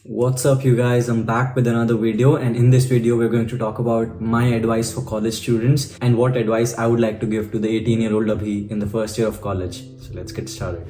What's up you guys, I'm back with another video, and in this video we're going to talk about my advice for college students and what advice I would like to give to the 18-year-old Abhi in the first year of college. So let's get started.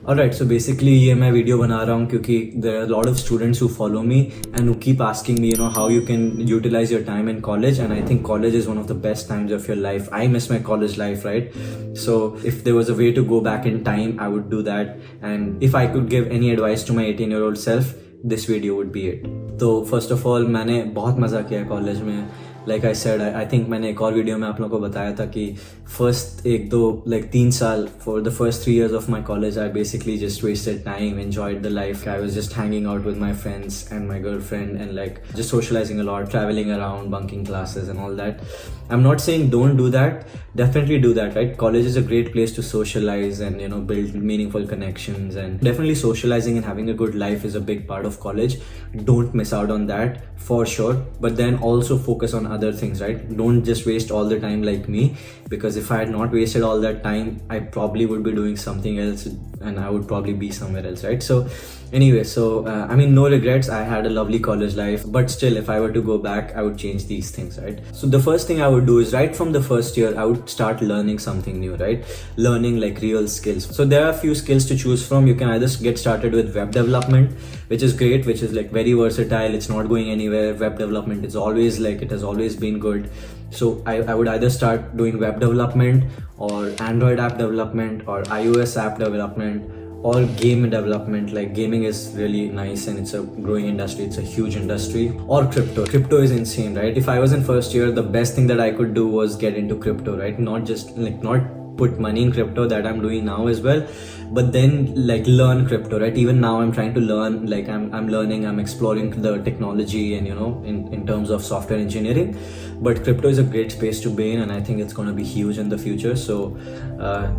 Alright, so basically ये मैं video बना रहा हूँ क्योंकि there are a lot of students who follow me and who keep asking me, how you can utilize your time in college, and I think college is one of the best times of your life. I miss my college life, right? So if there was a way to go back in time, I would do that, and if I could give any advice to my 18-year-old self, this video would be it. तो first of all मैंने बहुत मज़ा किया college में. Like I said, I think मैंने एक और video में आप लोगों को बताया था कि first 3 साल, for the first 3 years of my college, I basically just wasted time, enjoyed the life. I was just hanging out with my friends and my girlfriend and just socializing a lot, traveling around, bunking classes and all that. I'm not saying don't do that. Definitely do that, right? College is a great place to socialize and build meaningful connections, and definitely socializing and having a good life is a big part of college. Don't miss out on that for sure, but then also focus on other things, right? Don't just waste all the time like me, because if I had not wasted all that time, I probably would be doing something else and I would probably be somewhere else, right? So anyway, I mean, no regrets. I had a lovely college life, but still, if I were to go back, I would change these things, right? So the first thing I would do is right from the first year, I would start learning something new, right? Learning like real skills. So there are a few skills to choose from. You can either get started with web development, which is great, which is like very versatile. It's not going anywhere. Web development is always it has always been good. So I would either start doing web development or Android app development or iOS app development or game development. Like gaming is really nice and it's a growing industry. It's a huge industry. Or crypto is insane, right? If I was in first year, the best thing that I could do was get into crypto, right? Not just not put money in crypto, that I'm doing now as well, but then learn crypto, right? Even now I'm trying to learn, I'm learning, I'm exploring the technology and in terms of software engineering. But crypto is a great space to be in, and I think it's going to be huge in the future. So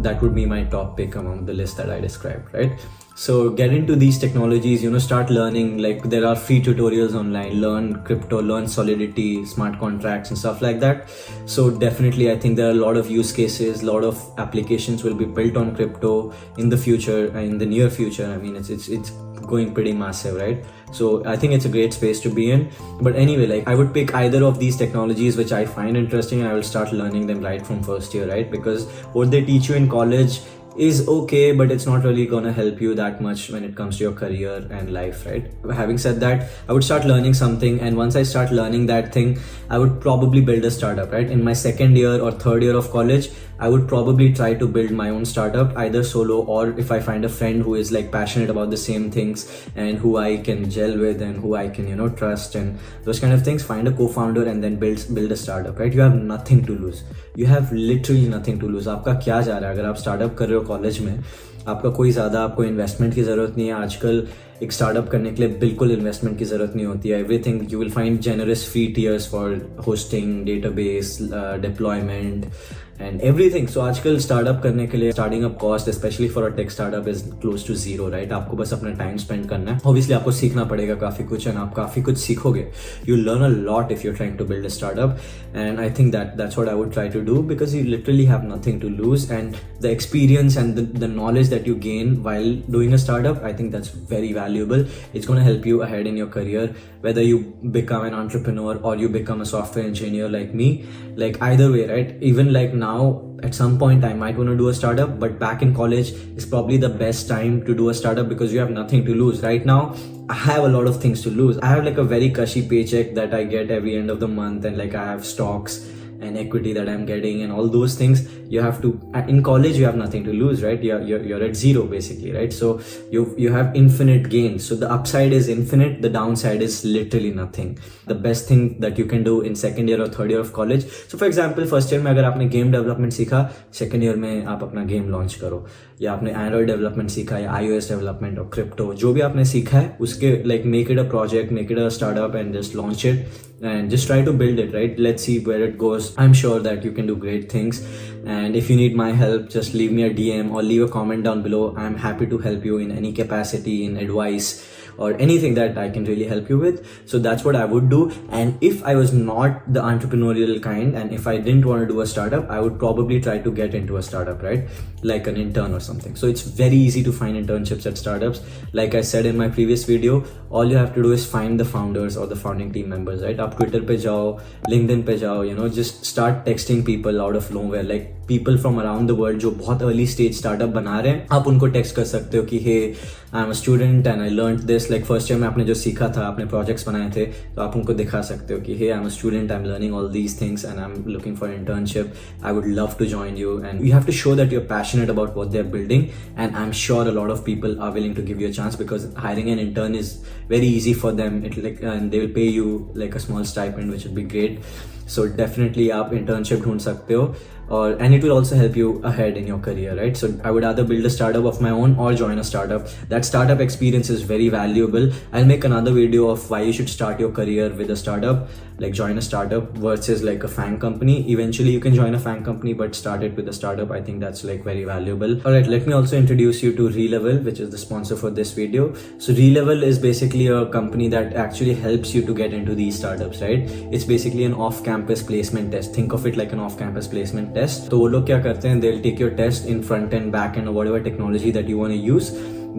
that would be my top pick among the list that I described, right? So get into these technologies, start learning. There are free tutorials online. Learn crypto, learn Solidity, smart contracts and stuff like that. So definitely I think there are a lot of use cases, a lot of applications will be built on crypto in the future, in the near future. I mean, it's going pretty massive, right? So I think it's a great space to be in. But anyway, I would pick either of these technologies which I find interesting, and I will start learning them right from first year, right? Because what they teach you in college is okay, but it's not really gonna help you that much when it comes to your career and life, right? Having said that, I would start learning something, and once I start learning that thing, I would probably build a startup, right? In my second year or third year of college, I would probably try to build my own startup, either solo, or if I find a friend who is passionate about the same things and who I can gel with and who I can trust and those kind of things, find a co-founder and then build a startup, right? You have nothing to lose. You have literally nothing to lose. आपका क्या जा रहा है? अगर आप startup कर रहे हो कॉलेज में, आपका कोई ज़्यादा आपको इन्वेस्टमेंट की ज़रूरत नहीं है. आजकल एक स्टार्टअप करने के लिए बिल्कुल इन्वेस्टमेंट की ज़रूरत नहीं होती है. Everything you will find generous free tears for hosting, database, deployment and everything. So आजकल स्टार्टअप करने के लिए starting up cost specially for a tech startup is close to zero, right? आपको बस अपना टाइम स्पेंड करना है. ऑब्वियसली आपको सीखना पड़ेगा काफी कुछ, एंड आप काफी कुछ सीखोगे. You learn a lot if you trying to build a startup, and I think that's what I would try to do, because you literally have nothing to lose, and the experience and the knowledge that you gain while doing a startup, I think that's very valuable. It's going to help you ahead in your career, whether you become an entrepreneur or you become a software engineer like me. Either way, right? Even now, at some point I might want to do a startup, but back in college is probably the best time to do a startup because you have nothing to lose. Right now I have a lot of things to lose. I have a very cushy paycheck that I get every end of the month, and I have stocks and equity that I'm getting and all those things. You have to, in college you have nothing to lose, right? You're at zero basically, right? So you have infinite gains. So the upside is infinite, the downside is literally nothing. The best thing that you can do in second year or third year of college, so for example first year में अगर आपने game development सीखा, second year में आप अपना game launch करो, या आपने Android development सीखा या iOS development और crypto, जो भी आपने सीखा है उसके make it a project, make it a startup and just launch it and just try to build it, right? Let's see where it goes. I'm sure that you can do great things, and if you need my help, just leave me a DM or leave a comment down below. I'm happy to help you in any capacity, in advice or anything that I can really help you with. So that's what I would do. And if I was not the entrepreneurial kind, and if I didn't want to do a startup, I would probably try to get into a startup, right? Like an intern or something. So it's very easy to find internships at startups. Like I said in my previous video, all you have to do is find the founders or the founding team members, right? Up Twitter pe jao, LinkedIn pe jao, just start texting people out of nowhere, like people from around the world जो बहुत early stage startup बना रहे हैं, आप उनको text कर सकते हो कि hey, I'm a student and I learned this, like first year में आपने जो सीखा था, आपने projects बनाए थे, तो आप उनको दिखा सकते हो कि hey, I'm a student, I'm learning all these things and I'm looking for an internship, I would love to join you. And you have to show that you're passionate about what they're building, and I'm sure a lot of people are willing to give you a chance, because hiring an intern is very easy for them. And they will pay you like a small stipend, which would be great. So definitely आप internship ढूंढ सकते हो, and it will also help you ahead in your career, right? So I would either build a startup of my own or join a startup. That startup experience is very valuable. I'll make another video of why you should start your career with a startup, like join a startup versus like a FANG company. Eventually you can join a FANG company, but start it with a startup. I think that's like very valuable. All right, let me also introduce you to Relevel, which is the sponsor for this video. So Relevel is basically a company that actually helps you to get into these startups, right? It's basically an off-campus placement test. Think of it like an off-campus placement test. तो वो लोग क्या करते हैं, they'll take your test in front end, back end, or whatever technology that you want to use.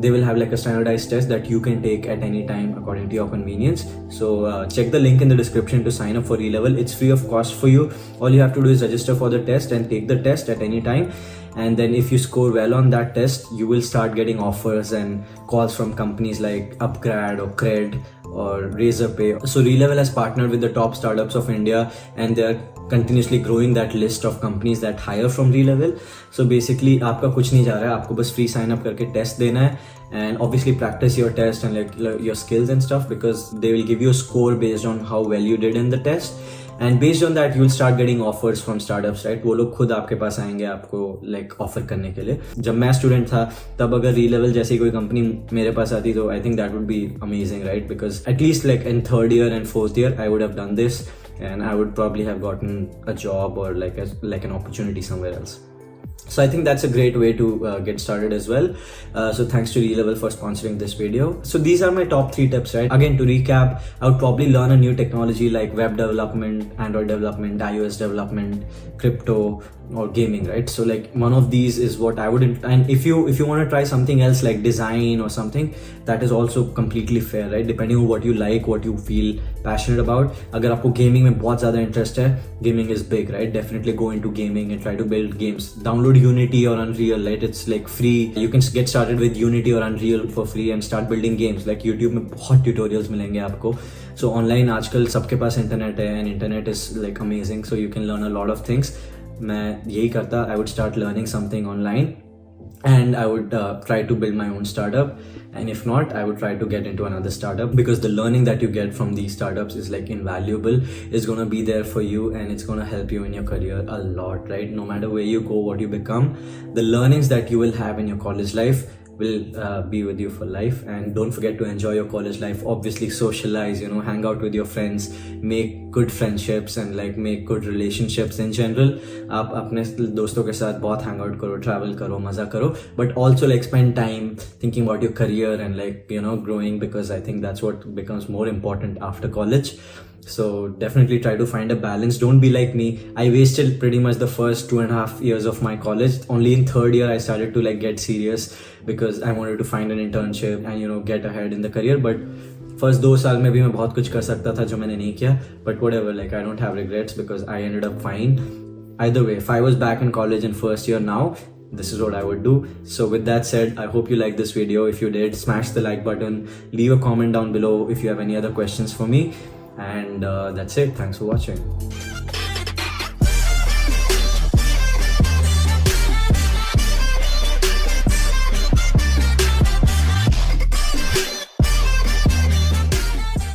They will have like a standardized test that you can take at any time according to your convenience. So check the link in the description to sign up for Relevel. It's free of cost for you. All you have to do is register for the test and take the test at any time. And then if you score well on that test, you will start getting offers and calls from companies like Upgrad or Cred or Razorpay. So Relevel has partnered with the top startups of India, and they're continuously growing that list of companies that hire from Relevel. So basically आपका कुछ नहीं जा रहा है, आपको बस free sign up करके test देना है, and obviously practice your test and like your skills and stuff, because they will give you a score based on how well you did in the test. And based on that, you'll start getting offers from startups, right? वो लोग खुद आपके पास आएंगे आपको like offer करने के लिए. जब मैं student था, तब अगर Relevel जैसी कोई company मेरे पास आती, तो I think that would be amazing, right? Because at least like in third year and fourth year, I would have done this, and I would probably have gotten a job or like an opportunity somewhere else. So I think that's a great way to get started as well. So thanks to Relevel for sponsoring this video. So these are my top 3 tips, right? Again, to recap, I would probably learn a new technology like web development, Android development, iOS development, crypto, or gaming, right? So like one of these is what I would, and if you want to try something else like design or something, that is also completely fair, right? Depending on what you like, what you feel passionate about. अगर आपको gaming में बहुत ज़्यादा interest है, gaming is big, right? Definitely go into gaming and try to build games. Download Unity or Unreal, right? It's like free. You can get started with Unity or Unreal for free and start building games. Like YouTube में बहुत tutorials मिलेंगे आपको. So online आजकल सबके पास internet है, and internet is like amazing. So you can learn a lot of things. मैं यही करता, I would start learning something online, and I would try to build my own startup. And if not, I would try to get into another startup, because the learning that you get from these startups is like invaluable. It's gonna be there for you, and it's gonna help you in your career a lot, right? No matter where you go, what you become, the learnings that you will have in your college life will be with you for life. And don't forget to enjoy your college life. Obviously socialize, hang out with your friends, make good friendships, and like make good relationships in general. आप अपने दोस्तों के साथ बहुत hang out करो, travel करो, मजा करो, but also like spend time thinking about your career and like growing, because I think that's what becomes more important after college. So definitely try to find a balance. Don't be like me. I wasted pretty much the first 2.5 years of my college. Only in third year I started to like get serious, because I wanted to find an internship and get ahead in the career. But first 2 साल में भी मैं बहुत कुछ कर सकता था जो मैंने नहीं किया. But whatever, like I don't have regrets, because I ended up fine. Either way, if I was back in college in first year now, this is what I would do. So with that said, I hope you liked this video. If you did, smash the like button, leave a comment down below if you have any other questions for me. And that's it. Thanks for watching.